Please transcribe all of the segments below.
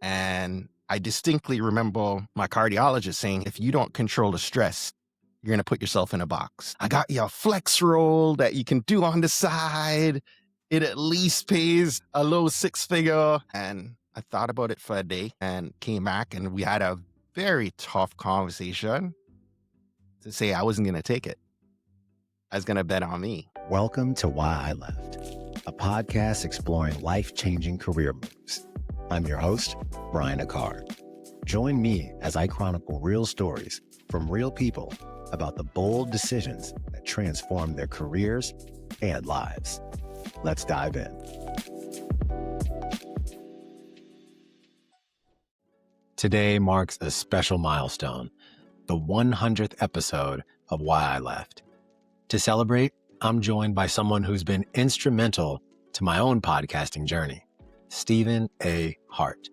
And I distinctly remember my cardiologist saying, if you don't control the stress, you're going to put yourself in a box. I got you a flex roll that you can do on the side. It at least pays a low six figure. And I thought about it for a day and came back and we had a very tough conversation to say I wasn't going to take it. I was going to bet on me. Welcome to Why I Left, a podcast exploring life-changing career moves. I'm your host, Brian Akard. Join me as I chronicle real stories from real people about the bold decisions that transform their careers and lives. Let's dive in. Today marks a special milestone, the 100th episode of Why I Left. To celebrate, I'm joined by someone who's been instrumental to my own podcasting journey, Stephen A. Hart,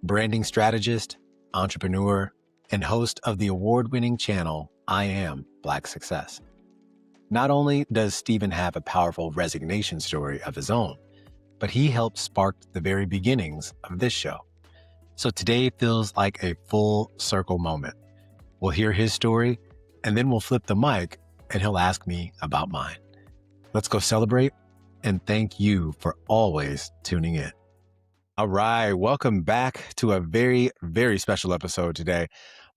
branding strategist, entrepreneur, and host of the award-winning channel, I Am Black Success. Not only does Stephen have a powerful resignation story of his own, but he helped spark the very beginnings of this show. So today feels like a full circle moment. We'll hear his story, and then we'll flip the mic and he'll ask me about mine. Let's go celebrate, and thank you for always tuning in. All right, welcome back to a very, very special episode today.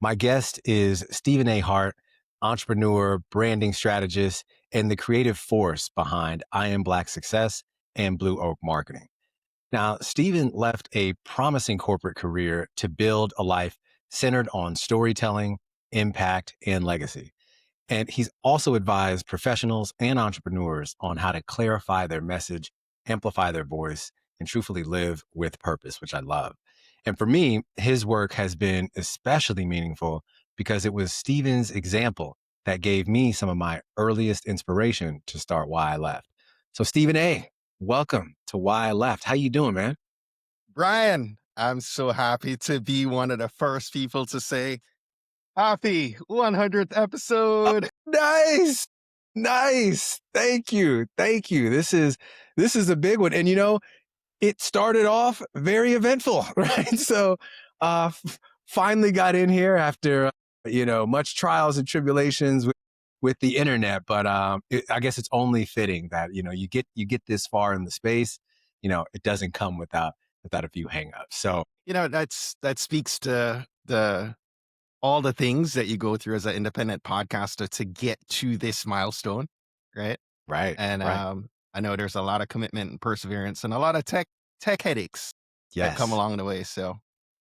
My guest is Stephen A. Hart, entrepreneur, branding strategist, and the creative force behind I Am Black Success and Blue Oak Marketing. Now, Stephen left a promising corporate career to build a life centered on storytelling, impact, and legacy. And he's also advised professionals and entrepreneurs on how to clarify their message, amplify their voice, and truthfully live with purpose, which I love. And for me, his work has been especially meaningful because it was Stephen's example that gave me some of my earliest inspiration to start Why I Left. So Stephen A., welcome to Why I Left. How you doing, man? Brian, I'm so happy to be one of the first people to say, happy 100th episode. Nice. Nice. Thank you. Thank you. This is a big one. And it started off very eventful, right? So, finally got in here after, much trials and tribulations with the internet. But, I guess it's only fitting that, you get this far in the space, it doesn't come without a few hangups. So, that speaks to all the things that you go through as an independent podcaster to get to this milestone, right? right. And right. I know there's a lot of commitment and perseverance and a lot of tech headaches that come Yes. along the way. So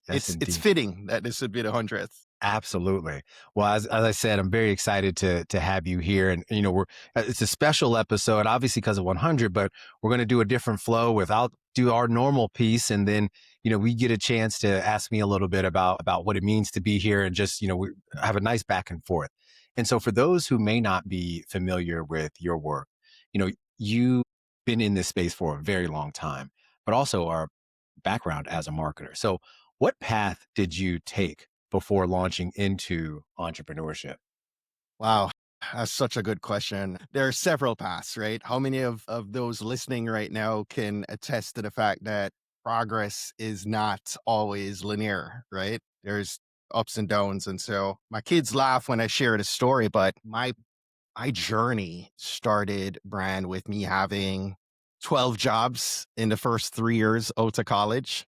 Yes, it's indeed. fitting that this would be the 100th. Absolutely. Well, as I said, I'm very excited to have you here, and it's a special episode, obviously because of 100, but we're going to do a different flow without do our normal piece, and then we get a chance to ask me a little bit about what it means to be here, and just we have a nice back and forth. And so, for those who may not be familiar with your work, you've been in this space for a very long time, but also our background as a marketer. So, what path did you take before launching into entrepreneurship? Wow. That's such a good question. There are several paths, right? How many of those listening right now can attest to the fact that progress is not always linear, right? There's ups and downs. And so my kids laugh when I share the story, but my journey started, Brian, with me having 12 jobs in the first 3 years out of college.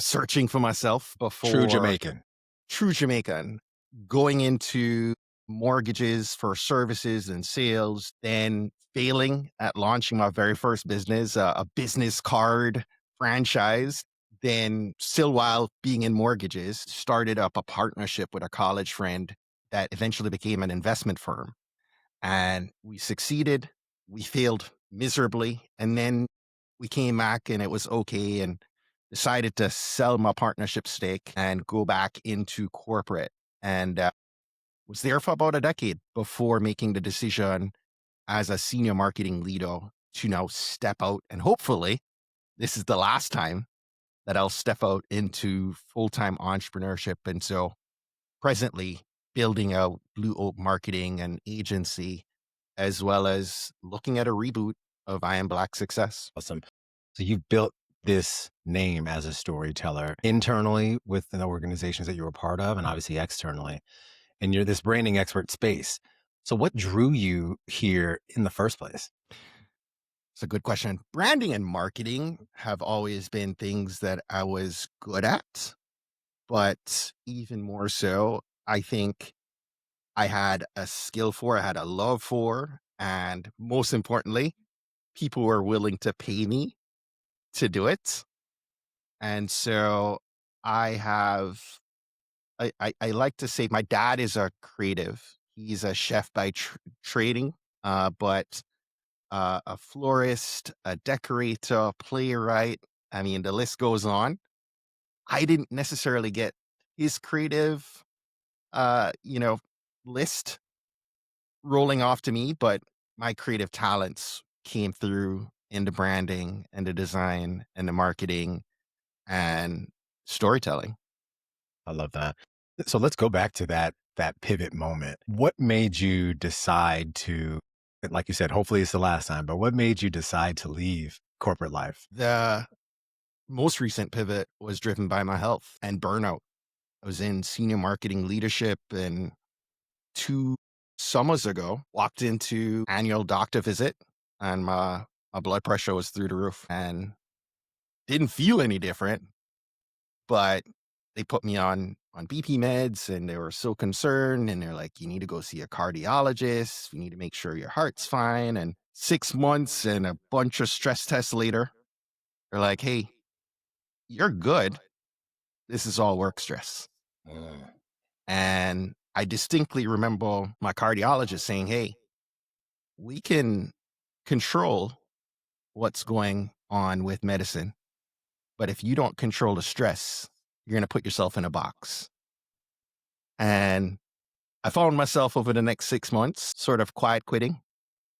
Searching for myself True before Jamaican. true Jamaican, going into mortgages for services and sales, then failing at launching my very first business, a business card franchise. Then still while being in mortgages, started up a partnership with a college friend that eventually became an investment firm. And we succeeded. We failed miserably. And then we came back and it was okay, and decided to sell my partnership stake and go back into corporate. And was there for about a decade before making the decision as a senior marketing leader to now step out. And hopefully, this is the last time that I'll step out into full-time entrepreneurship. And so presently building out Blue Oak Marketing and agency, as well as looking at a reboot of I Am Black Success. Awesome. So you've built this name as a storyteller internally with the organizations that you were part of and obviously externally. And you're this branding expert space. So what drew you here in the first place? It's a good question. Branding and marketing have always been things that I was good at, but even more so, I think I had a skill for, I had a love for, and most importantly, people were willing to pay me to do it. And so I have, I like to say my dad is a creative. He's a chef by trading, but a florist, a decorator, playwright. I mean, the list goes on. I didn't necessarily get his creative, you know, list rolling off to me, but my creative talents came through in the branding and the design and the marketing and storytelling. I love that. So let's go back to that pivot moment. What made you decide to, like you said, hopefully it's the last time, but what made you decide to leave corporate life? The most recent pivot was driven by my health and burnout. I was in senior marketing leadership and 2 summers ago, walked into annual doctor visit, and my blood pressure was through the roof and didn't feel any different, but they put me on BP meds, and they were so concerned, and they're like, "You need to go see a cardiologist. You need to make sure your heart's fine." And 6 months and a bunch of stress tests later, they're like, "Hey, you're good. This is all work stress." Mm. And I distinctly remember my cardiologist saying, "Hey, we can control what's going on with medicine, but if you don't control the stress, you're going to put yourself in a box." And I found myself over the next 6 months sort of quiet quitting,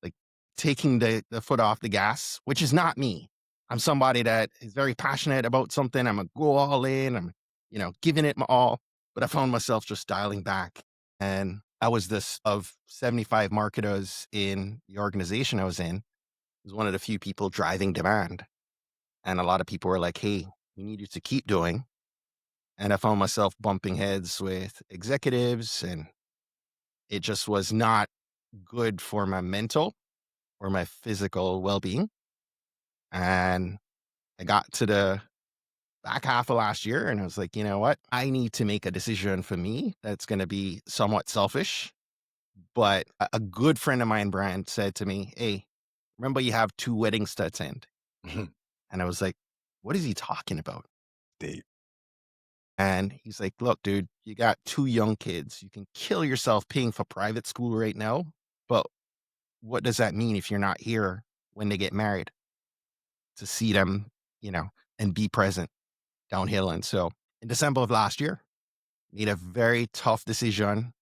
like taking the foot off the gas, which is not me. I'm somebody that is very passionate about something. I'm going to go all in. I'm, giving it my all. But I found myself just dialing back. And I was this of 75 marketers in the organization I was in, was one of the few people driving demand. And a lot of people were like, "Hey, we need you to keep doing." And I found myself bumping heads with executives, and it just was not good for my mental or my physical well being. And I got to the back half of last year and I was like, you know what? I need to make a decision for me that's going to be somewhat selfish. But a good friend of mine, Brian, said to me, "Hey, remember you have 2 weddings to attend." And I was like, "What is he talking about?" Deep. And he's like, "Look, dude, you got 2 young kids. You can kill yourself paying for private school right now. But what does that mean if you're not here when they get married to see them, you know, and be present downhill?" And so in December of last year, made a very tough decision,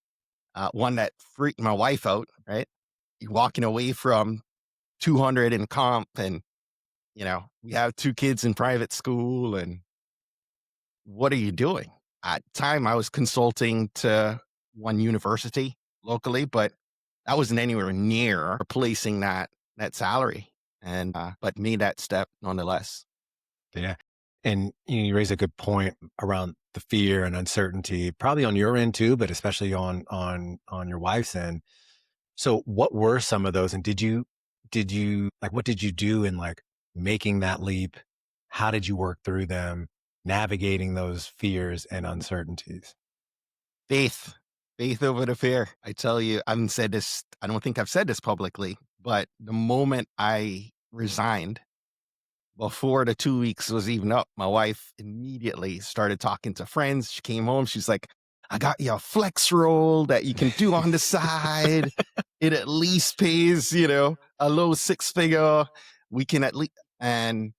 one that freaked my wife out, right? You're walking away from 200 in comp and, we have 2 kids in private school, and what are you doing? At the time, I was consulting to one university locally, but that wasn't anywhere near replacing that salary, and but made that step nonetheless. Yeah. And you raise a good point around the fear and uncertainty, probably on your end too, but especially on your wife's end. So what were some of those? And did you like what did you do in like making that leap? How did you work through them, navigating those fears and uncertainties? Faith, faith over the fear. I tell you, I haven't said this. I don't think I've said this publicly, but the moment I resigned, before the 2 weeks was even up, my wife immediately started talking to friends. She came home. She's like, "I got you a flex roll that you can do on the side. It at least pays, a low 6 figure. We can at least," and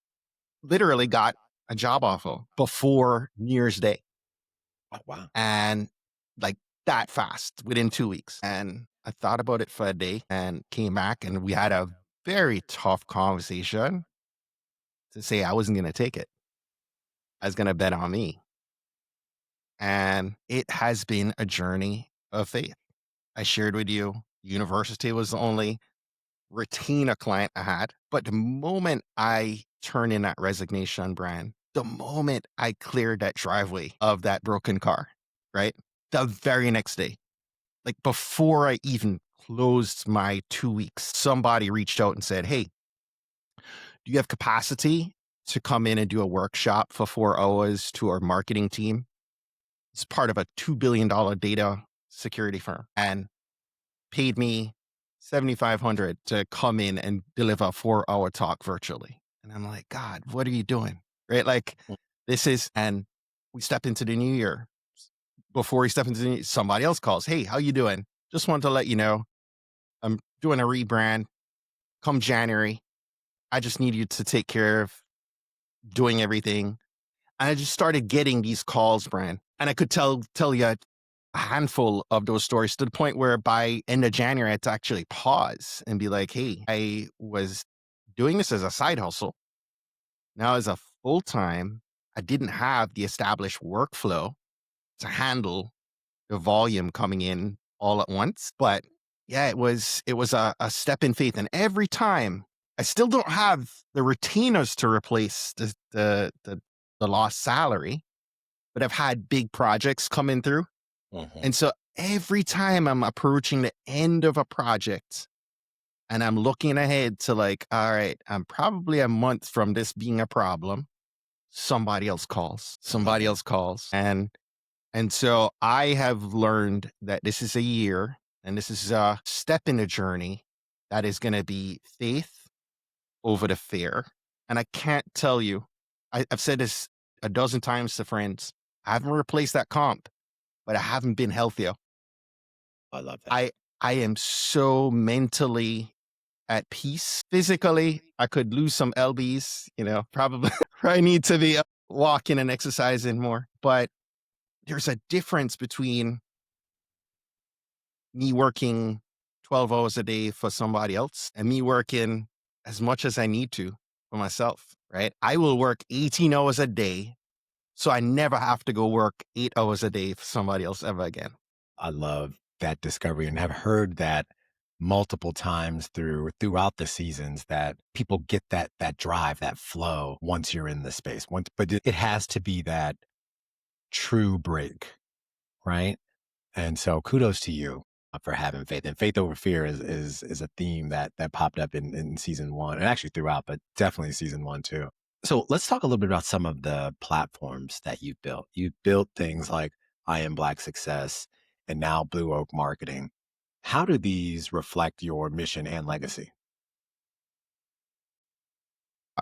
literally got a job offer before New Year's Day. Oh, wow. And like that fast within 2 weeks. And I thought about it for a day and came back, and we had a very tough conversation to say I wasn't going to take it. I was going to bet on me. And it has been a journey of faith. I shared with you, university was the only retainer client I had. But the moment I turn in that resignation brand, the moment I cleared that driveway of that broken car, right? The very next day, like before I even closed my 2 weeks, somebody reached out and said, "Hey, do you have capacity to come in and do a workshop for 4 hours to our marketing team?" It's part of a $2 billion data security firm and paid me 7,500 to come in and deliver a 4 hour talk virtually. And I'm like, God, what are you doing? Right? Like this is, and we step into the new year. Before we step into the new, somebody else calls. Hey, how you doing? Just wanted to let you know I'm doing a rebrand come January. I just need you to take care of doing everything. And I just started getting these calls, Brian. And I could tell you a handful of those stories to the point where by end of January, I had to actually pause and be like, hey, I was doing this as a side hustle. Now as a full time, I didn't have the established workflow to handle the volume coming in all at once. But yeah, it was a step in faith. And every time I still don't have the retainers to replace the lost salary, but I've had big projects coming through. Mhm. And so every time I'm approaching the end of a project and I'm looking ahead to like, all right, I'm probably a month from this being a problem. Somebody else calls. Somebody Mhm. else calls. And so I have learned that this is a year and this is a step in the journey that is going to be faith over the fear. And I can't tell you, I've said this a dozen times to friends. I haven't replaced that comp, but I haven't been healthier. I love that. I I am so mentally at peace. Physically, I could lose some lbs, probably I need to be walking and exercising more. But there's a difference between me working 12 hours a day for somebody else and me working as much as I need to for myself, right? I will work 18 hours a day so I never have to go work 8 hours a day for somebody else ever again. I love that discovery and have heard that multiple times throughout the seasons that people get that drive, that flow once you're in the space. Once, but it has to be that true break, right? And so kudos to you for having faith. And faith over fear is a theme that popped up in season one and actually throughout, but definitely season one too. So let's talk a little bit about some of the platforms that you've built. You've built things like I Am Black Success and now Blue Oak Marketing. How do these reflect your mission and legacy?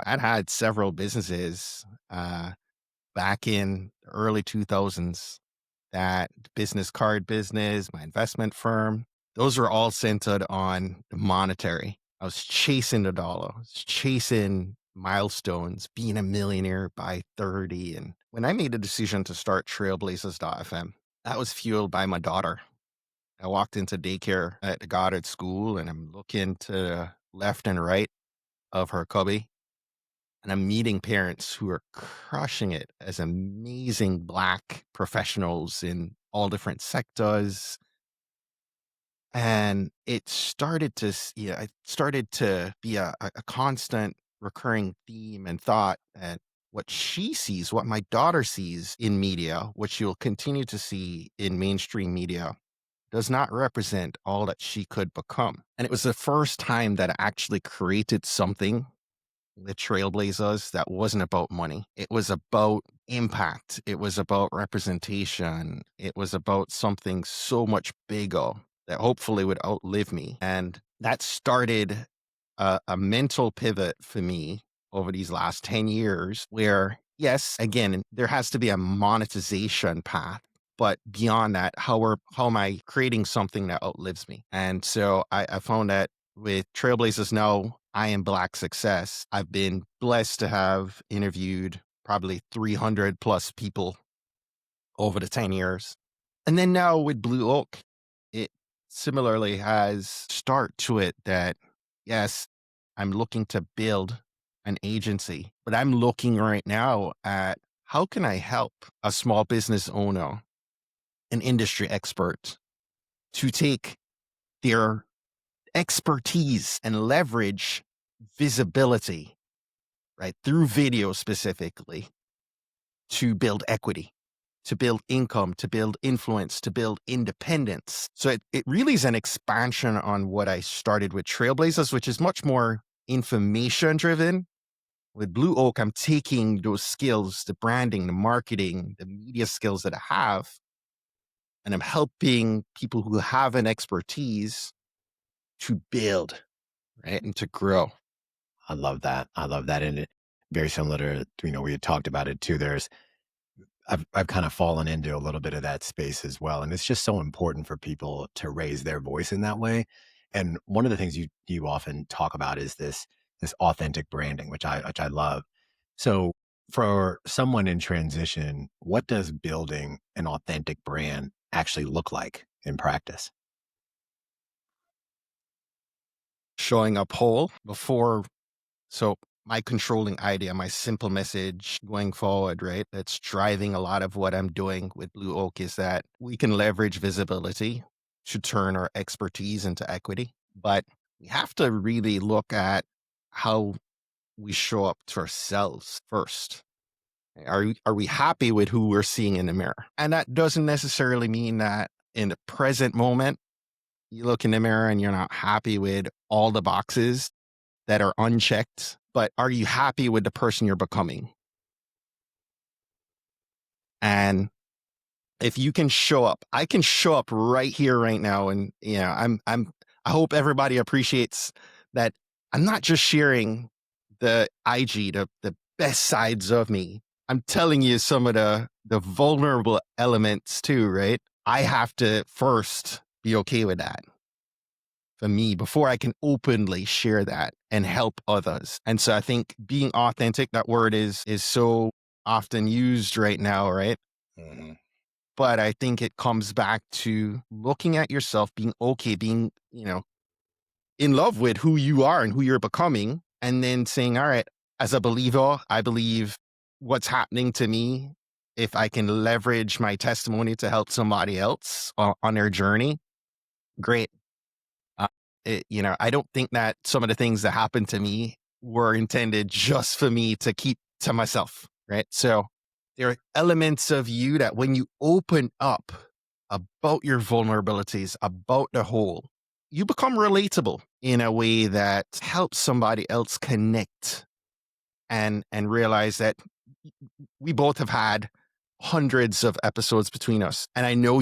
I'd had several businesses back in the early 2000s, that business card business, my investment firm, those were all centered on the monetary. I was chasing the dollar, I was chasing milestones, being a millionaire by 30. And when I made the decision to start Trailblazers.fm, that was fueled by my daughter. I walked into daycare at the Goddard School and I'm looking to the left and right of her cubby and I'm meeting parents who are crushing it as amazing Black professionals in all different sectors. And it started to, it started to be a constant recurring theme and thought that what she sees, what my daughter sees in media, what she'll continue to see in mainstream media, does not represent all that she could become. And it was the first time that I actually created something, the Trailblazers, that wasn't about money. It was about impact. It was about representation. It was about something so much bigger that hopefully would outlive me. And that started a mental pivot for me over these last 10 years where, yes, again, there has to be a monetization path. But beyond that, how am I creating something that outlives me? And so I found that with Trailblazers Now, I Am Black Success, I've been blessed to have interviewed probably 300 plus people over the 10 years. And then now with Blue Oak, it similarly has start to it that, yes, I'm looking to build an agency, but I'm looking right now at how can I help a small business owner, an industry expert, to take their expertise and leverage visibility, right? Through video specifically to build equity, to build income, to build influence, to build independence. So it really is an expansion on what I started with Trailblazers, which is much more information driven. With Blue Oak, I'm taking those skills, the branding, the marketing, the media skills that I have, and I'm helping people who have an expertise to build, right? And to grow. I love that. I love that. And it very similar to, we had talked about it too. I've kind of fallen into a little bit of that space as well. And it's just so important for people to raise their voice in that way. And one of the things you often talk about is this authentic branding, which I love. So for someone in transition, what does building an authentic brand actually look like in practice? Showing up whole before. So my controlling idea, my simple message going forward, right? That's driving a lot of what I'm doing with Blue Oak is that we can leverage visibility to turn our expertise into equity. But we have to really look at how we show up to ourselves first. Are we happy with who we're seeing in the mirror? And that doesn't necessarily mean that in the present moment, you look in the mirror and you're not happy with all the boxes that are unchecked, but are you happy with the person you're becoming? And if you can show up, I can show up right here, right now. And, I hope everybody appreciates that I'm not just sharing the IG, the best sides of me. I'm telling you some of the vulnerable elements too, right? I have to first be okay with that for me before I can openly share that and help others. And so I think being authentic, that word is so often used right now, right? Mhm. But I think it comes back to looking at yourself, being okay, being, in love with who you are and who you're becoming, and then saying, all right, as a believer, I believe what's happening to me, if I can leverage my testimony to help somebody else on their journey, great. Uh, I don't think that some of the things that happened to me were intended just for me to keep to myself, right? So there are elements of you that when you open up about your vulnerabilities, about the whole, you become relatable in a way that helps somebody else connect and realize that we both have had hundreds of episodes between us. And I know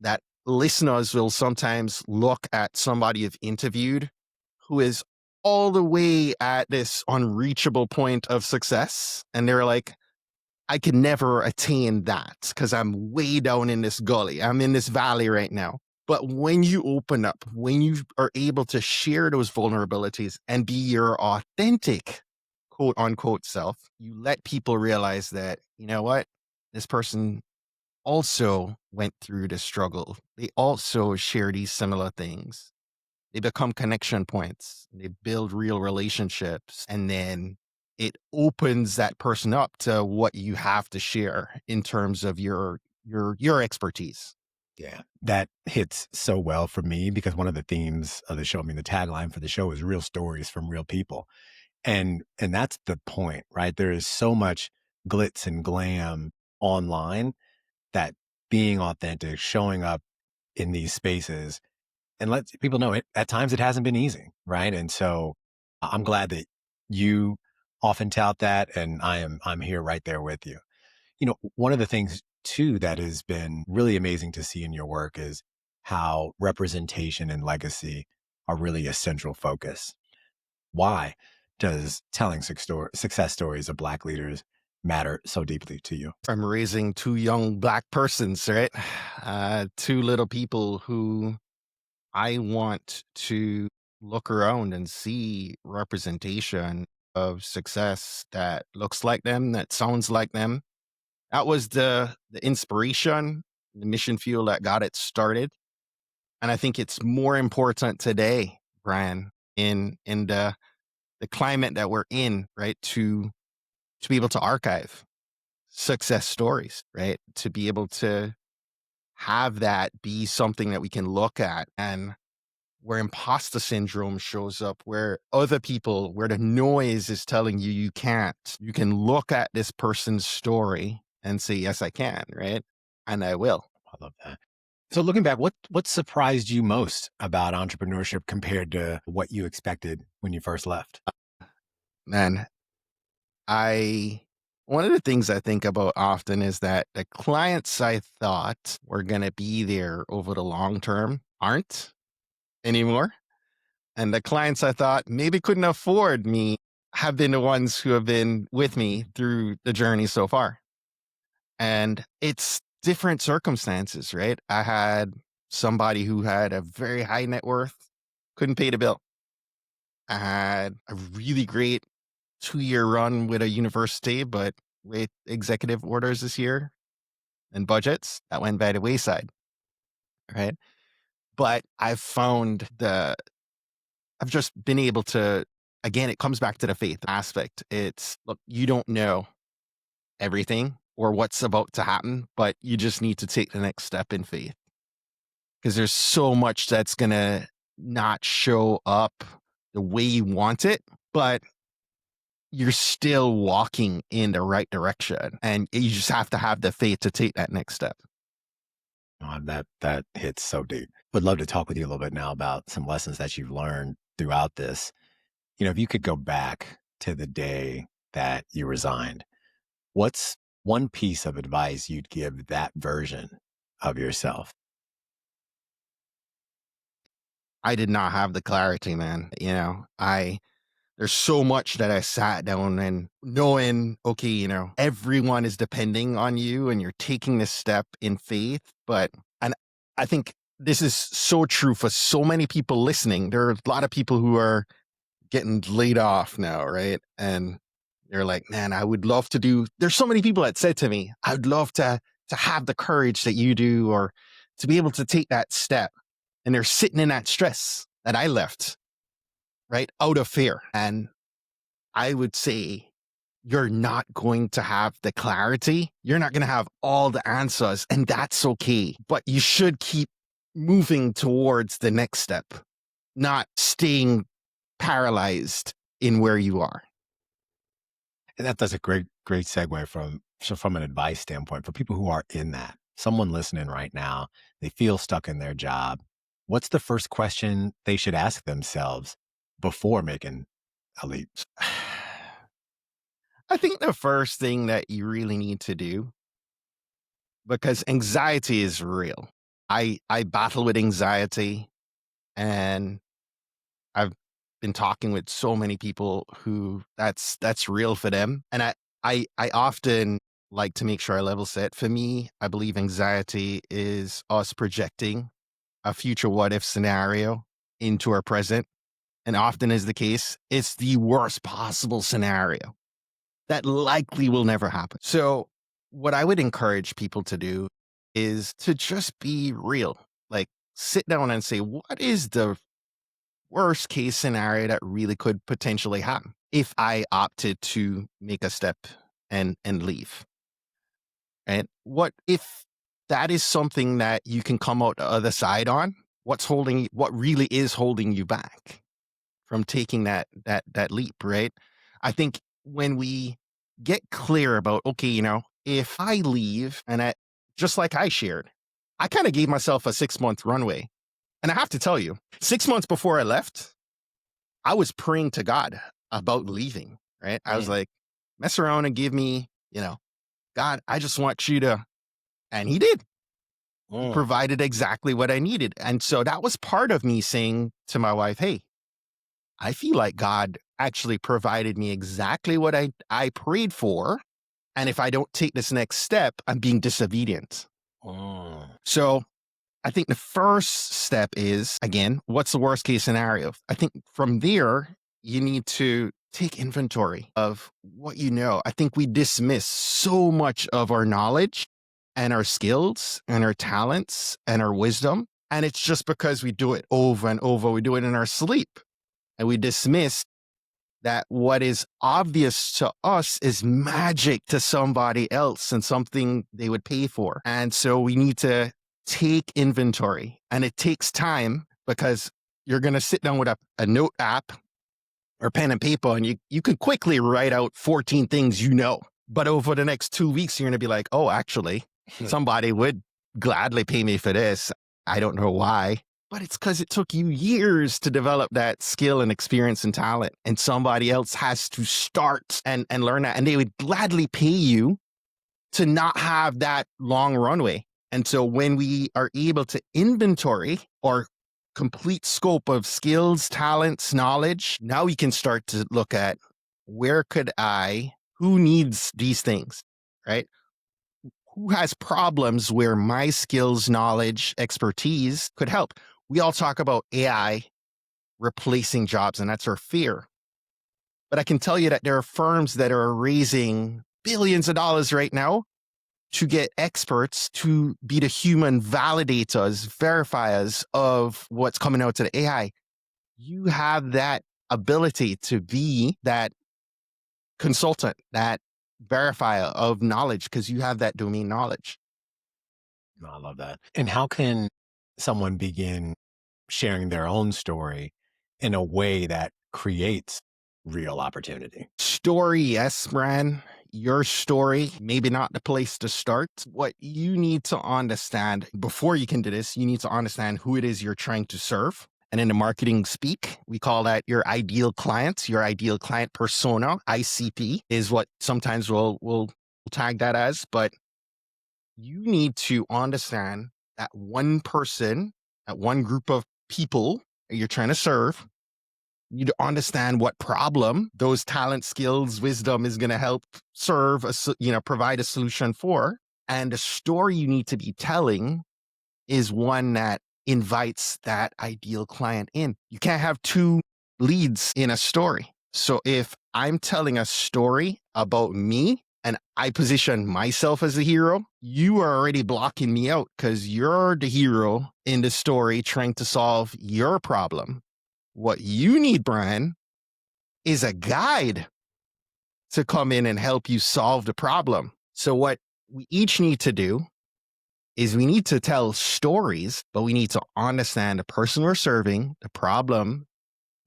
that listeners will sometimes look at somebody you've interviewed who is all the way at this unreachable point of success. And they're like, I can never attain that because I'm way down in this gully. I'm in this valley right now. But when you open up, when you are able to share those vulnerabilities and be your authentic quote unquote self, you let people realize that, you know what? This person also went through the struggle. They also share these similar things. They become connection points. They build real relationships. And then it opens that person up to what you have to share in terms of your expertise. Yeah, that hits so well for me because one of the themes of the show, I mean, the tagline for the show is real stories from real people. And that's the point, right? There is so much glitz and glam online that being authentic, showing up in these spaces and let people know it at times it hasn't been easy, right? And so I'm glad that you often tout that and I'm here right there with you. One of the things too that has been really amazing to see in your work is how representation and legacy are really a central focus. Why does telling success stories of Black leaders matter so deeply to you? I'm raising two young Black persons, right? Two little people who I want to look around and see representation of success that looks like them, that sounds like them. That was the inspiration, the mission fuel that got it started. And I think it's more important today, Brian, in the climate that we're in, right? To be able to archive success stories, right? To be able to have that be something that we can look at and where imposter syndrome shows up, where other people, where the noise is telling you you can't. You can look at this person's story and say, yes, I can, right? And I will. I love that. So looking back, what surprised you most about entrepreneurship compared to what you expected when you first left? Man, I one of the things I think about often is that the clients I thought were going to be there over the long term aren't anymore. And the clients I thought maybe couldn't afford me have been the ones who have been with me through the journey so far. And it's different circumstances, right? I had somebody who had a very high net worth, couldn't pay the bill. I had a really great 2-year run with a university, but with executive orders this year and budgets that went by the wayside, right? But I've just been able to, again, it comes back to the faith aspect. It's, look, you don't know everything or what's about to happen, but you just need to take the next step in faith because there's so much that's going to not show up the way you want it, but you're still walking in the right direction. And you just have to have the faith to take that next step. That hits so deep. Would love to talk with you a little bit now about some lessons that you've learned throughout this. If you could go back to the day that you resigned, what's one piece of advice you'd give that version of yourself? I did not have the clarity, man. There's so much that I sat down and knowing, okay, everyone is depending on you and you're taking this step in faith. And I think this is so true for so many people listening. There are a lot of people who are getting laid off now, right? And they're like, man, I would love to there's so many people that said to me, I would love to have the courage that you do or to be able to take that step. And they're sitting in that stress that I left, right? Out of fear. And I would say, you're not going to have the clarity. You're not going to have all the answers, and that's okay. But you should keep moving towards the next step, not staying paralyzed in where you are. And that's a great segue from an advice standpoint for people who are in that. Someone listening right now, they feel stuck in their job. What's the first question they should ask themselves before making a leap? I think the first thing that you really need to do, because anxiety is real. I battle with anxiety, and I've been talking with so many people who that's real for them. And I often like to make sure I level set. For me, I believe anxiety is us projecting a future what if scenario into our present. And often is the case, it's the worst possible scenario that likely will never happen. So what I would encourage people to do is to just be real. Like, sit down and say, what is the worst case scenario that really could potentially happen if I opted to make a step and leave? And what if that is something that you can come out the other side on? What really is holding you back from taking that leap, right? I think when we get clear about, okay, if I leave and just like I shared, I kind of gave myself a 6-month runway. And I have to tell you, 6 months before I left, I was praying to God about leaving, right? I was Mm, like, mess around and give me, God, I just want you to, and he did. He mm, provided exactly what I needed. And so that was part of me saying to my wife, hey, I feel like God actually provided me exactly what I prayed for. And if I don't take this next step, I'm being disobedient. mm. So I think the first step is, again, what's the worst case scenario? I think from there, you need to take inventory of what you know. I think we dismiss so much of our knowledge and our skills and our talents and our wisdom. And it's just because we do it over and over. We do it in our sleep. And we dismiss that what is obvious to us is magic to somebody else and something they would pay for. And so we need to take inventory, and it takes time because you're going to sit down with a note app or pen and paper, and you can quickly write out 14 things you know. But over the next 2 weeks, you're going to be like, oh, actually, somebody would gladly pay me for this. I don't know why. But it's because it took you years to develop that skill and experience and talent. And somebody else has to start and learn that. And they would gladly pay you to not have that long runway. And so when we are able to inventory or complete scope of skills, talents, knowledge, now we can start to look at who needs these things, right? Who has problems where my skills, knowledge, expertise could help? We all talk about AI replacing jobs, and that's our fear. But I can tell you that there are firms that are raising billions of dollars right now to get experts to be the human validators, verifiers of what's coming out to the AI. You have that ability to be that consultant, that verifier of knowledge, because you have that domain knowledge. I love that. And how can someone begin sharing their own story in a way that creates real opportunity? Story, yes, Bran. Your story, maybe not the place to start. What you need to understand before you can do this, you need to understand who it is you're trying to serve. And in the marketing speak, we call that your ideal client persona. ICP is what sometimes we'll tag that as. But you need to understand that one person, that one group of people that you're trying to serve. You need to understand what problem those talent, skills, wisdom is going to help serve, provide a solution for. And the story you need to be telling is one that invites that ideal client in. You can't have two leads in a story. So if I'm telling a story about me and I position myself as the hero, you are already blocking me out because you're the hero in the story trying to solve your problem. What you need, Brian, is a guide to come in and help you solve the problem. So what we each need to do is we need to tell stories, but we need to understand the person we're serving, the problem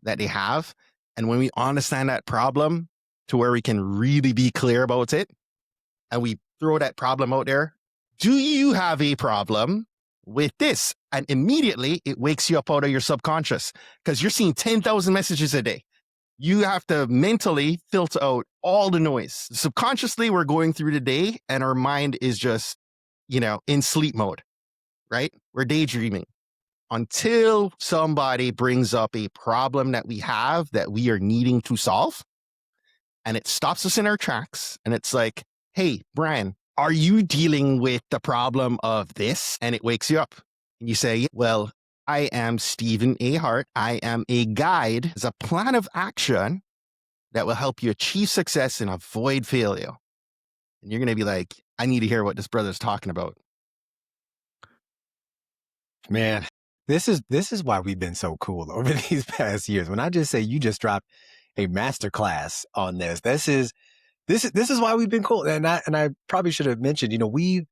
that they have. And when we understand that problem to where we can really be clear about it, and we throw that problem out there, do you have a problem with this? And immediately it wakes you up out of your subconscious because you're seeing 10,000 messages a day. You have to mentally filter out all the noise. Subconsciously, we're going through the day and our mind is just, in sleep mode, right? We're daydreaming until somebody brings up a problem that we have that we are needing to solve. And it stops us in our tracks. And it's like, hey, Brian, are you dealing with the problem of this? And it wakes you up. And you say, well, I am Stephen A. Hart. I am a guide. It's a plan of action that will help you achieve success and avoid failure. And you're going to be like, I need to hear what this brother's talking about. Man, this is why we've been so cool over these past years. When I just say you just dropped a masterclass on this is why we've been cool. And I probably should have mentioned, we've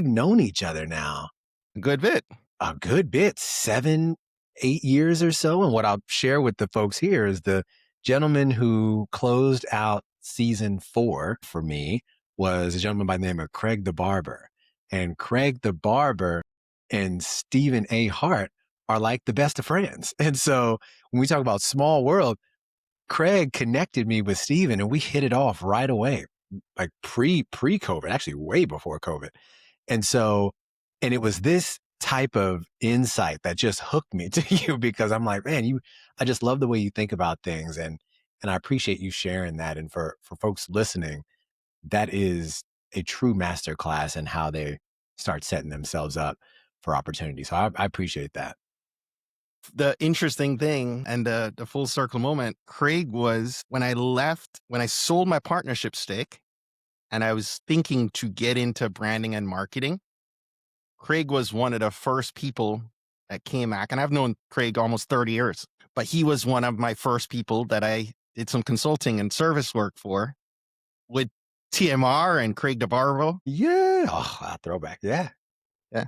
known each other now A good bit, 7, 8 years or so. And what I'll share with the folks here is the gentleman who closed out season 4 for me was a gentleman by the name of Craig the Barber. And Craig the Barber and Stephen A. Hart are like the best of friends. And so when we talk about small world, Craig connected me with Stephen and we hit it off right away, like pre-COVID, actually way before COVID. And it was this type of insight that just hooked me to you because I'm like, man, I just love the way you think about things. And I appreciate you sharing that. And for folks listening, that is a true masterclass in how they start setting themselves up for opportunity. So I appreciate that. The interesting thing and the full circle moment, Craig was when I sold my partnership stake and I was thinking to get into branding and marketing, Craig was one of the first people that came back. And I've known Craig almost 30 years, but he was one of my first people that I did some consulting and service work for with TMR and Craig DeBarbo. Yeah. Oh, throwback. Yeah. Yeah.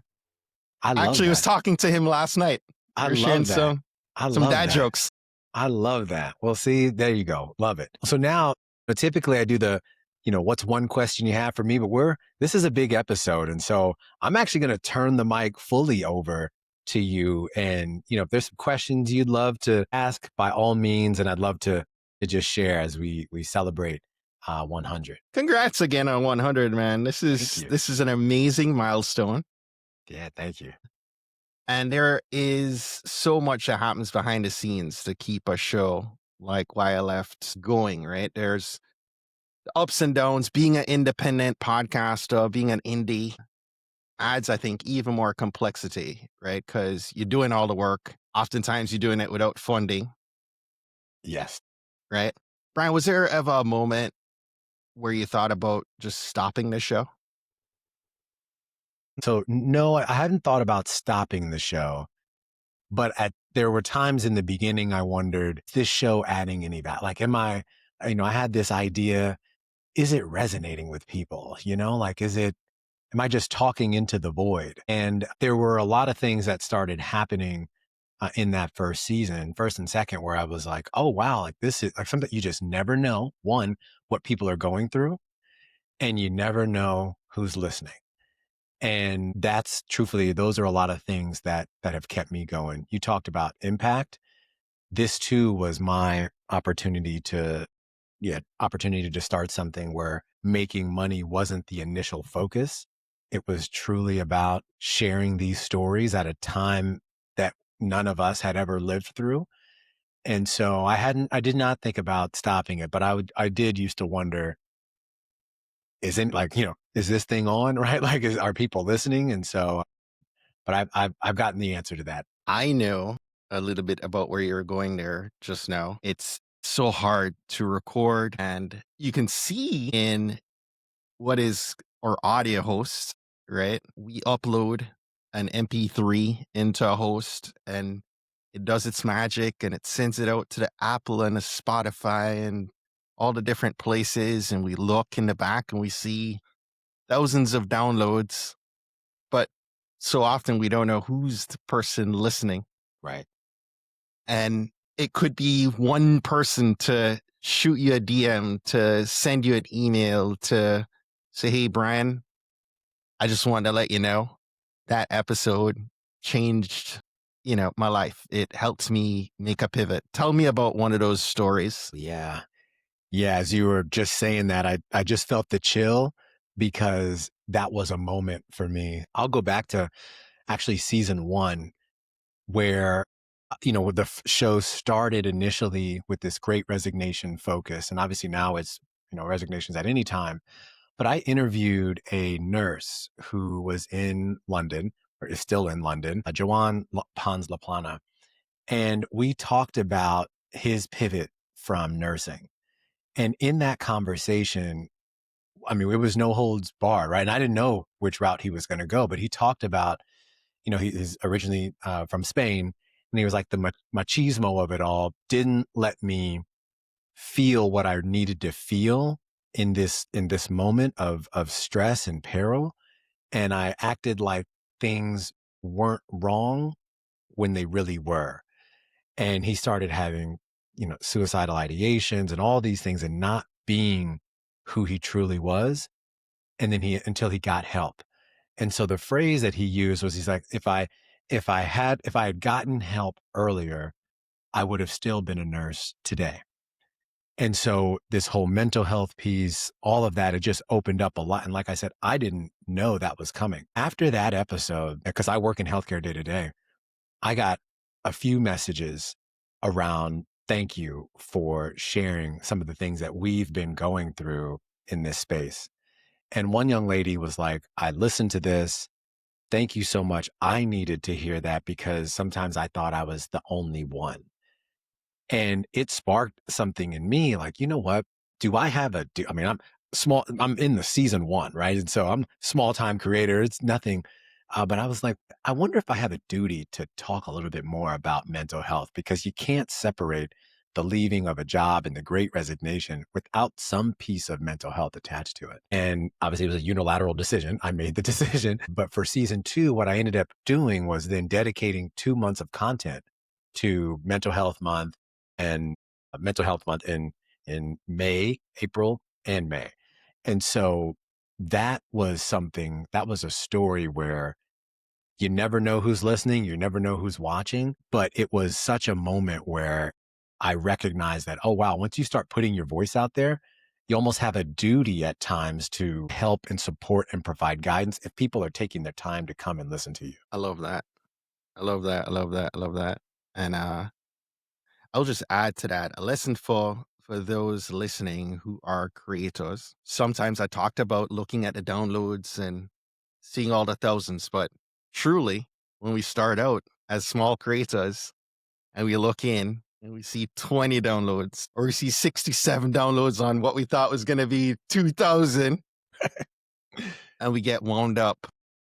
I love Actually that. was talking to him last night. I We're love that. I Some love dad that. jokes. I love that. Well, see, there you go. Love it. So now, typically I do the, what's one question you have for me, but this is a big episode. And so I'm actually going to turn the mic fully over to you. And, if there's some questions you'd love to ask, by all means, and I'd love to just share as we celebrate 100. Congrats again on 100, man. Thank you. This is an amazing milestone. Yeah, thank you. And there is so much that happens behind the scenes to keep a show like Why I Left going, right? There's ups and downs. Being an independent podcaster, being an indie adds, I think, even more complexity, right? Because you're doing all the work. Oftentimes you're doing it without funding, Yes. right? Brian, was there ever a moment where you thought about just stopping the show? So no, I hadn't thought about stopping the show, but there were times in the beginning I wondered, is this show adding any value? Like, I had this idea, is it resonating with people? Like, am I just talking into the void? And there were a lot of things that started happening in that first season, first and second, where I was like, oh, wow, like this is like something you just never know. One, what people are going through, and you never know who's listening. And that's truthfully, those are a lot of things that have kept me going. You talked about impact. This too was my opportunity to start something where making money wasn't the initial focus. It was truly about sharing these stories at a time that none of us had ever lived through. And so I did not think about stopping it, but I did used to wonder, isn't like, is this thing on, right? Like, are people listening? And so, but I've gotten the answer to that. I know a little bit about where you're going there just now. It's so hard to record, and you can see in what is our audio host, right? We upload an MP3 into a host and it does its magic and it sends it out to the Apple and the Spotify and all the different places. And we look in the back and we see thousands of downloads, but so often we don't know who's the person listening. Right. And it could be one person to shoot you a DM, to send you an email, to say, hey, Brian, I just wanted to let you know that episode changed, my life. It helped me make a pivot. Tell me about one of those stories. Yeah. Yeah. As you were just saying that, I just felt the chill because that was a moment for me. I'll go back to actually season 1 where, the show started initially with this great resignation focus. And obviously now it's, resignations at any time. But I interviewed a nurse who was in London, or is still in London, Joanne Pons Laplana. And we talked about his pivot from nursing. And in that conversation, I mean, it was no holds barred, right? And I didn't know which route he was going to go, but he talked about, he is originally from Spain. And he was like, the machismo of it all didn't let me feel what I needed to feel in this moment of stress and peril. And I acted like things weren't wrong when they really were. And he started having, suicidal ideations and all these things and not being who he truly was. And then until he got help. And so the phrase that he used was, he's like, if I had gotten help earlier, I would have still been a nurse today. And so this whole mental health piece, all of that, it just opened up a lot. And like I said, I didn't know that was coming. After that episode, because I work in healthcare day to day, I got a few messages around thank you for sharing some of the things that we've been going through in this space. And one young lady was like, I listened to this. Thank you so much. I needed to hear that because sometimes I thought I was the only one. And it sparked something in me like, you know what? I'm small, I'm in the season 1, right? And so I'm small time creator. It's nothing. But I was like, I wonder if I have a duty to talk a little bit more about mental health because you can't separate the leaving of a job and the great resignation without some piece of mental health attached to it. And obviously it was a unilateral decision. I made the decision. But for season 2, what I ended up doing was then dedicating 2 months of content to Mental Health Month and Mental Health Month in May, April, and May. And so that was a story where you never know who's listening, you never know who's watching, but it was such a moment where I recognized that, oh wow, once you start putting your voice out there, you almost have a duty at times to help and support and provide guidance if people are taking their time to come and listen to you. I love that. I love that. I love that. I love that. And I'll just add to that a lesson for those listening who are creators. Sometimes I talked about looking at the downloads and seeing all the thousands, but truly, when we start out as small creators and we look in and we see 20 downloads or we see 67 downloads on what we thought was going to be 2,000, and we get wound up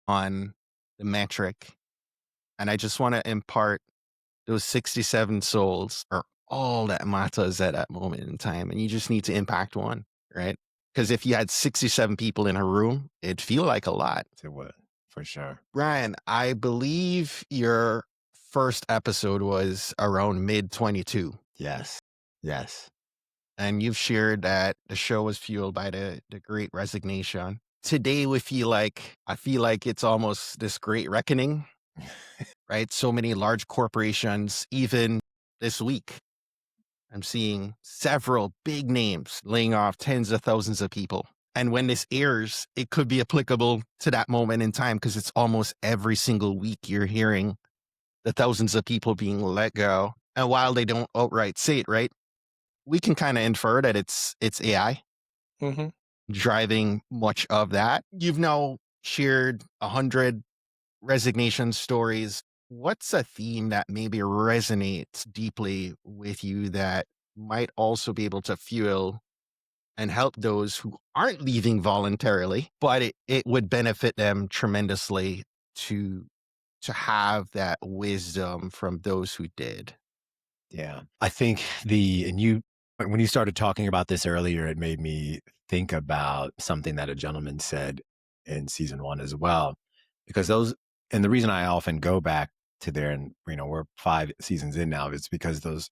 on the metric. And I just want to impart those 67 souls are all that matters at that moment in time. And you just need to impact one, right? Because if you had 67 people in a room, it'd feel like a lot. It would, for sure. Brian, I believe your first episode was around mid 22. Yes. Yes. And you've shared that the show was fueled by the great resignation. Today I feel like it's almost this great reckoning, right? So many large corporations, even this week, I'm seeing several big names laying off tens of thousands of people. And when this airs, it could be applicable to that moment in time because it's almost every single week you're hearing the thousands of people being let go. And while they don't outright say it, right, we can kind of infer that it's AI Hmm. driving much of that. You've now shared 100 resignation stories. What's a theme that maybe resonates deeply with you that might also be able to fuel and help those who aren't leaving voluntarily, but it would benefit them tremendously to to have that wisdom from those who did? Yeah. I think when you started talking about this earlier, it made me think about something that a gentleman said in season one as well. Because and the reason I often go back to there and, we're 5 seasons in now, is because those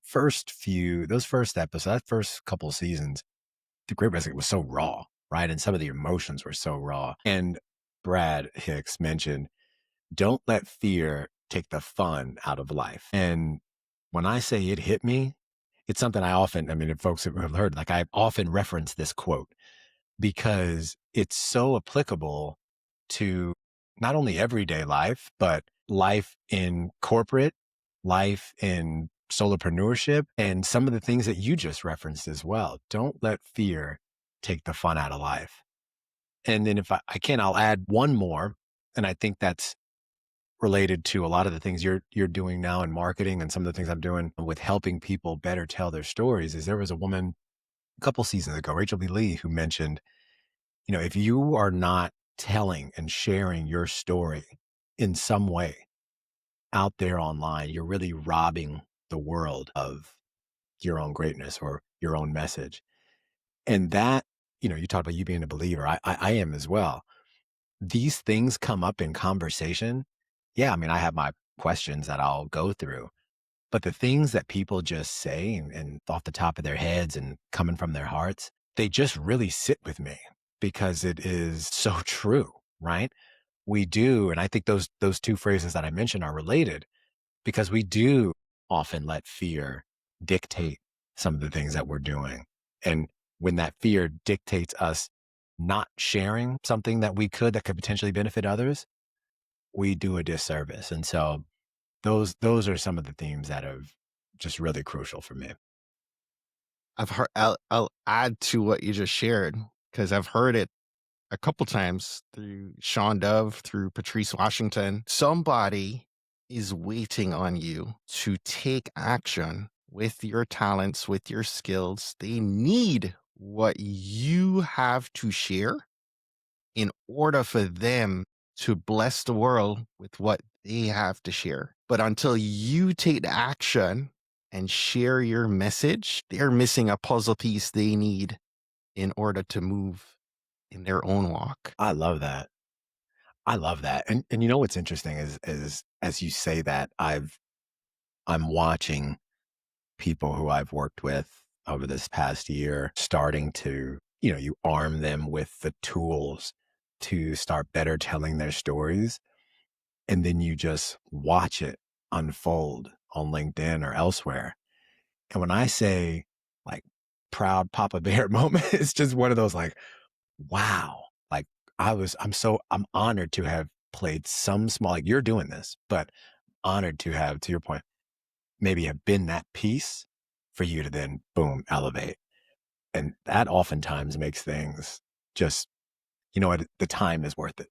first episodes, that first couple of seasons, the Great Resignation was so raw, right? And some of the emotions were so raw. And Brad Hicks mentioned, don't let fear take the fun out of life. And when I say it hit me, it's something if folks have heard, like I often reference this quote because it's so applicable to not only everyday life, but life in corporate, life in solopreneurship, and some of the things that you just referenced as well. Don't let fear take the fun out of life. And then if I can, I'll add one more. And I think that's related to a lot of the things you're doing now in marketing and some of the things I'm doing with helping people better tell their stories. Is there was a woman a couple seasons ago, Rachel B. Lee, who mentioned, if you are not telling and sharing your story in some way out there online, you're really robbing the world of your own greatness or your own message. And that, you talk about you being a believer. I am as well. These things come up in conversation. Yeah, I have my questions that I'll go through, but the things that people just say and off the top of their heads and coming from their hearts, they just really sit with me because it is so true, right? We do, and I think those two phrases that I mentioned are related because we do often let fear dictate some of the things that we're doing. And when that fear dictates us not sharing something that could potentially benefit others, we do a disservice. And so those are some of the themes that have just really crucial for me. I'll add to what you just shared because I've heard it a couple times through Sean Dove, through Patrice Washington. Somebody is waiting on you to take action with your talents, with your skills. They need what you have to share in order for them to bless the world with what they have to share. But until you take the action and share your message, they're missing a puzzle piece they need in order to move in their own walk. I love that. I love that. And what's interesting is as you say that, I'm watching people who I've worked with over this past year starting to, you arm them with the tools to start better telling their stories. And then you just watch it unfold on LinkedIn or elsewhere. And when I say like proud Papa Bear moment, it's just one of those like, wow. Like I'm honored to have played some small, like you're doing this, but honored to have, to your point, maybe have been that piece for you to then boom, elevate. And that oftentimes makes things just, you know what, the time is worth it.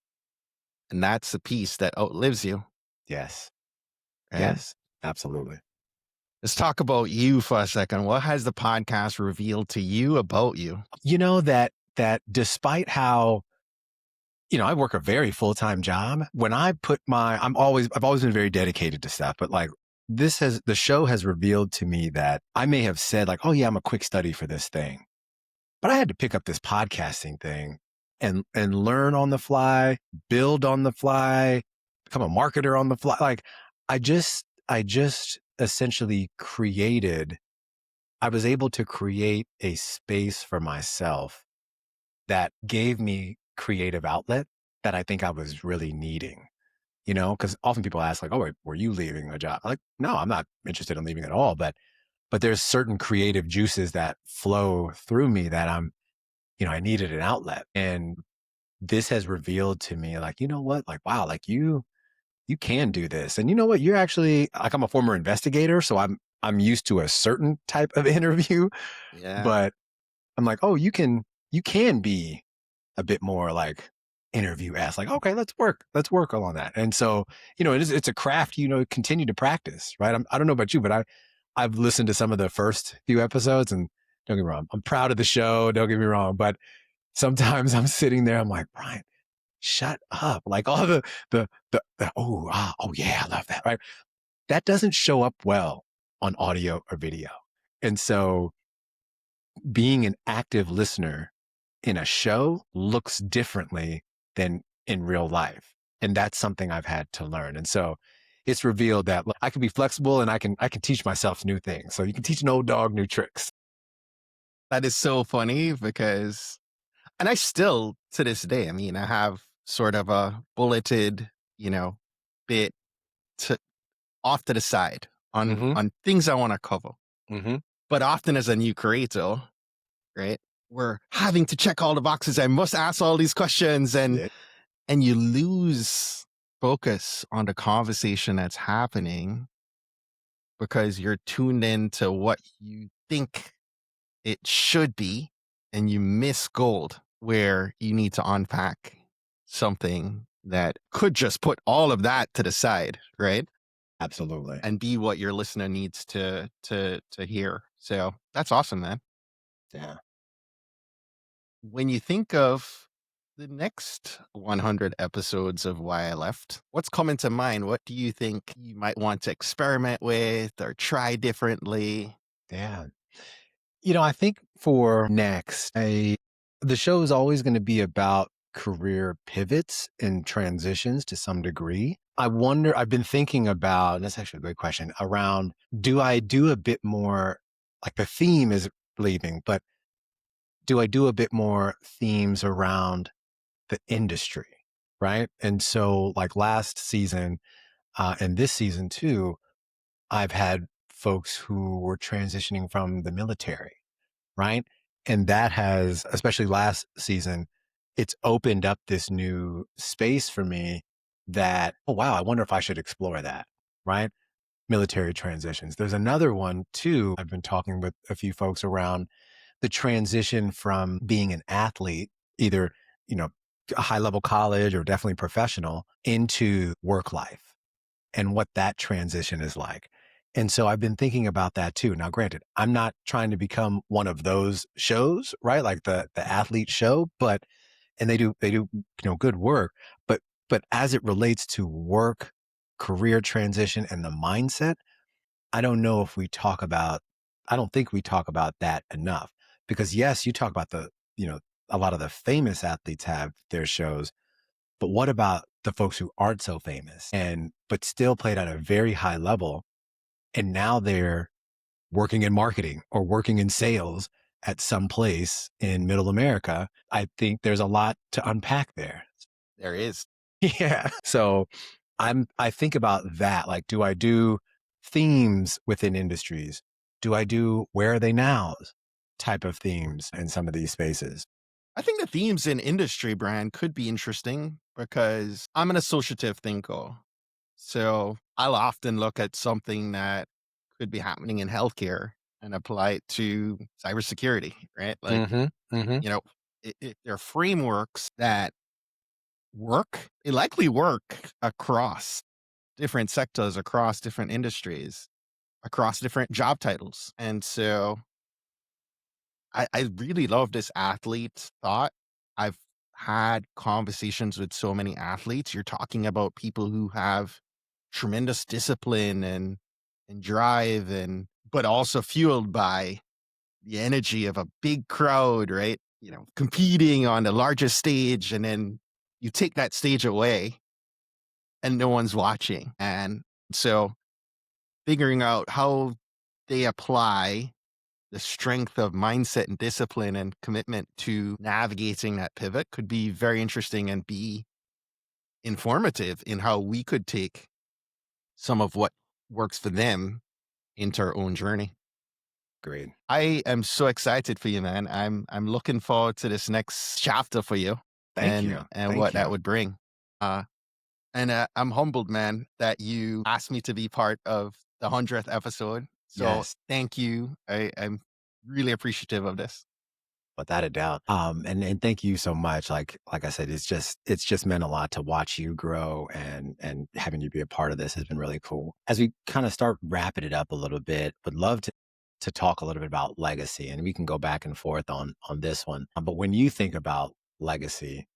And that's the piece that outlives you, Yes. right? Yes. Absolutely. Let's talk about you for a second. What has the podcast revealed to you about you? You know that despite how, I work a very full-time job. When I put I've always been very dedicated to stuff, but like the show has revealed to me that I may have said like, oh yeah, I'm a quick study for this thing, but I had to pick up this podcasting thing and learn on the fly, build on the fly, become a marketer on the fly. Like I just essentially I was able to create a space for myself that gave me creative outlet that I think I was really needing, because often people ask like, oh, wait, were you leaving a job? Like, no, I'm not interested in leaving at all. But there's certain creative juices that flow through me that I needed an outlet. And this has revealed to me like, you know what? Like, wow, like you can do this. And you know what? You're actually like, I'm a former investigator, so I'm used to a certain type of interview, Yeah. but I'm like, oh, you can be a bit more like interview ask like, okay, let's work on that. And so, it's a craft, continue to practice, right? I don't know about you, but I've listened to some of the first few episodes and don't get me wrong, I'm proud of the show. Don't get me wrong. But sometimes I'm sitting there, I'm like, Brian, shut up. Like all oh yeah, I love that. Right. That doesn't show up well on audio or video. And so being an active listener in a show looks differently than in real life. And that's something I've had to learn. And so it's revealed that look, I can be flexible and I can teach myself new things. So you can teach an old dog new tricks. That is so funny because, and I still to this day, I mean, I have sort of a bulleted, you know, bit to off to the side Mm-hmm. on things I want to cover. Mm-hmm. But often as a new creator, right, we're having to check all the boxes. I must ask all these questions, Yeah, and you lose focus on the conversation that's happening because you're tuned into what you think it should be, and you miss gold where you need to unpack something that could just put all of that to the side, right? absolutely. And be what your listener needs to hear. So that's awesome, man. Yeah. When you think of the next 100 episodes of Why I Left, what's coming to mind? What do you think you might want to experiment with or try differently? Yeah. I think for next, the show is always going to be about career pivots and transitions to some degree. I've been thinking about, and that's actually a great question, around do I do a bit more, like the theme is leaving, but do I do a bit more themes around the industry? Right. And so, like last season and this season too, I've had folks who were transitioning from the military, right? And that has, especially last season, it's opened up this new space for me that, oh, wow, I wonder if I should explore that, right? Military transitions. There's another one too. I've been talking with a few folks around the transition from being an athlete, either, you know, a high level college or definitely professional into work life and what that transition is like. And so I've been thinking about that too. Now, granted, I'm not trying to become one of those shows, right? Like the athlete show, but and they do good work, but as it relates to work, career transition and the mindset, I don't know if we talk about I don't think we talk about that enough. Because yes, you talk about a lot of the famous athletes have their shows, but what about the folks who aren't so famous and but still played at a very high level And now they're working in marketing or working in sales at some place in middle America. I think there's a lot to unpack there. There is. Yeah. So I think about that. Like, do I do themes within industries? Do I do where are they now type of themes in some of these spaces? I think the themes in industry brand could be interesting because I'm an associative thinker. So I'll often look at something that could be happening in healthcare and apply it to cybersecurity, right? Like, Mm-hmm. Mm-hmm. you know, if there are frameworks that work, it likely work across different sectors, across different industries, across different job titles. And so I really love this athlete thought. I've had conversations with so many athletes. You're talking about people who have tremendous discipline and drive and but also fueled by the energy of a big crowd, right? Competing on the largest stage and then you take that stage away and no one's watching. And so figuring out how they apply the strength of mindset and discipline and commitment to navigating that pivot could be very interesting and be informative in how we could take some of what works for them into our own journey. Great. I am so excited for you, man. I'm looking forward to this next chapter for you Thank and you. and Thank what that you. would bring. Uh and I'm humbled, man, that you asked me to be part of the 100th episode. So Yes. thank you. I'm really appreciative of this. Without a doubt. And thank you so much. Like I said, it's just meant a lot to watch you grow and having you be a part of this has been really cool. As we kind of start wrapping it up a little bit, would love to talk a little bit about legacy and we can go back and forth on this one. But when you think about legacy,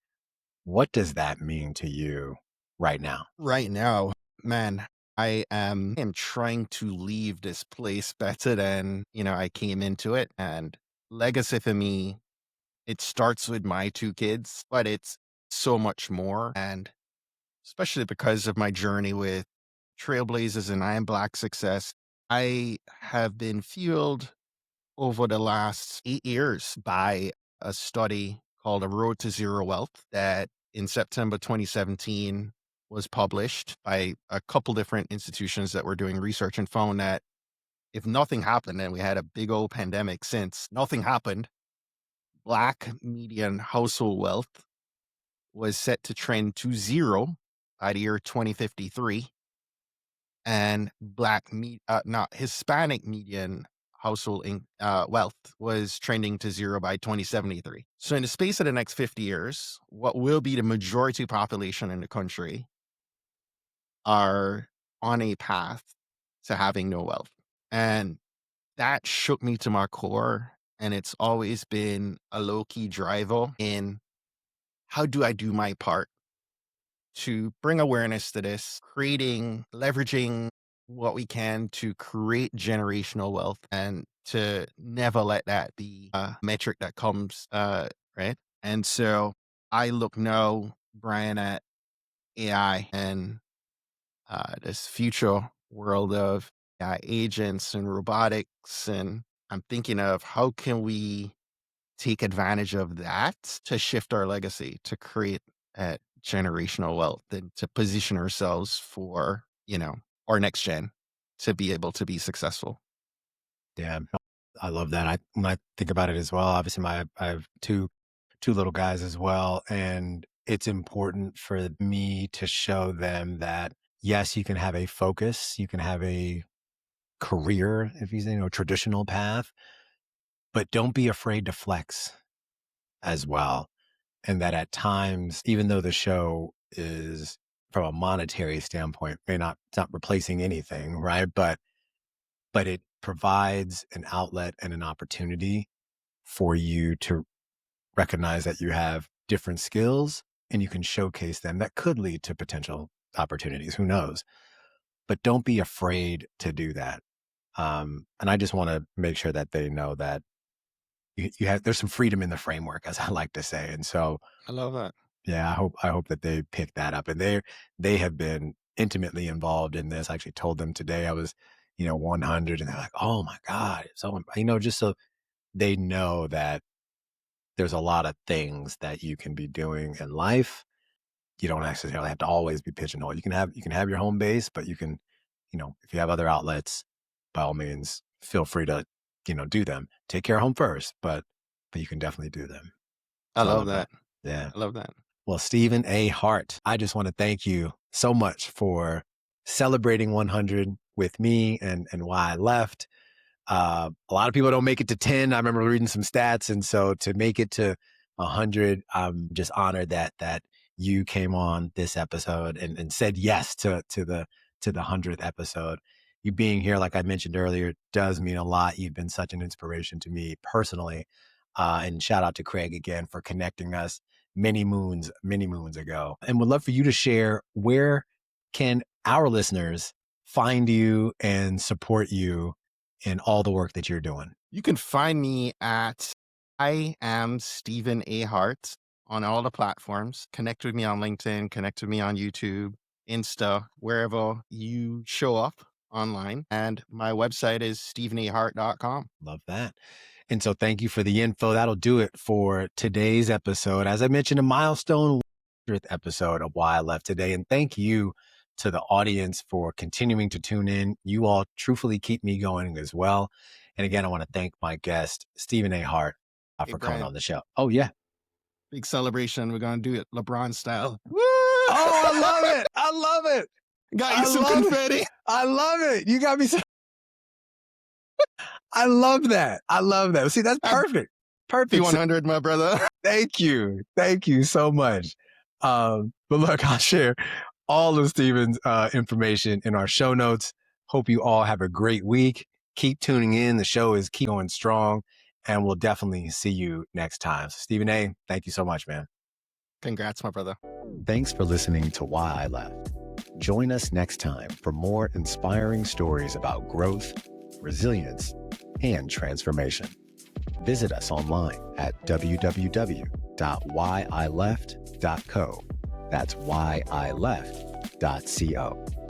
what does that mean to you right now? Right now, man, I am trying to leave this place better than, I came into it. And legacy for me, it starts with my two kids, but it's so much more. And especially because of my journey with Trailblazers and I Am Black Success, I have been fueled over the last 8 years by a study called A Road to Zero Wealth that in September 2017 was published by a couple different institutions that were doing research and found that if nothing happened, and we had a big old pandemic since, nothing happened, Black median household wealth was set to trend to zero by the year 2053 and not Hispanic median wealth was trending to zero by 2073. So in the space of the next 50 years, what will be the majority population in the country are on a path to having no wealth. And that shook me to my core. And it's always been a low key driver in how do I do my part to bring awareness to this, leveraging what we can to create generational wealth and to never let that be a metric that comes, right? And so I look now, Brian, at AI and this future world of AI agents and robotics. And I'm thinking of how can we take advantage of that to shift our legacy, to create that generational wealth and to position ourselves for, our next gen to be able to be successful. Yeah, I love that. When I think about it as well, obviously I have two little guys as well, and it's important for me to show them that yes, you can have a focus, you can have a career if you traditional path, but don't be afraid to flex as well. And that at times, even though the show is from a monetary standpoint, it's not replacing anything, right? But it provides an outlet and an opportunity for you to recognize that you have different skills and you can showcase them that could lead to potential opportunities. Who knows? But don't be afraid to do that. And I just want to make sure that they know that you have there's some freedom in the framework, as I like to say. And so, I love that. yeah, I hope that they pick that up. And they have been intimately involved in this. I actually told them today I was 100, and they're like, oh my God. So, just so they know that there's a lot of things that you can be doing in life. You don't necessarily have to always be pigeonholed. You can have your home base, but you can, if you have other outlets, by all means, feel free to, do them. Take care of home first, but you can definitely do them. I So I love love that. that. Yeah. I love that. Well, Stephen A. Hart, I just want to thank you so much for celebrating 100 with me and why I left. A lot of people don't make it to 10. I remember reading some stats. And so to make it to 100, I'm just honored that you came on this episode and said yes to the 100th episode. You being here, like I mentioned earlier, does mean a lot. You've been such an inspiration to me personally. And shout out to Craig again for connecting us many moons ago. And would love for you to share, where can our listeners find you and support you in all the work that you're doing? You can find me at I am Stephen A. Hart on all the platforms. Connect with me on LinkedIn, connect with me on YouTube, Insta, wherever you show up online. And my website is stephenahart.com. Love that. And so thank you for the info. That'll do it for today's episode. As I mentioned, a milestone 100th episode of Why I Left Today. And thank you to the audience for continuing to tune in. You all truthfully keep me going as well. And again, I want to thank my guest, Stephen A. Hart, Hey, for coming Brian, on the show. Oh, yeah. big celebration. We're going to do it LeBron style. Woo! Oh, I love it. I love it. Got you I some love it. confetti. I love it. You got me so. I love that. I love that. See, that's perfect. Happy Perfect. 100, my brother. Thank you. Thank you so much. But look, I'll share all of Steven's information in our show notes. Hope you all have a great week. Keep tuning in. The show is keep going strong, and we'll definitely see you next time. So Stephen A., thank you so much, man. Congrats, my brother. Thanks for listening to Why I Left. Join us next time for more inspiring stories about growth, resilience, and transformation. Visit us online at www.whyileft.co. That's whyileft.co.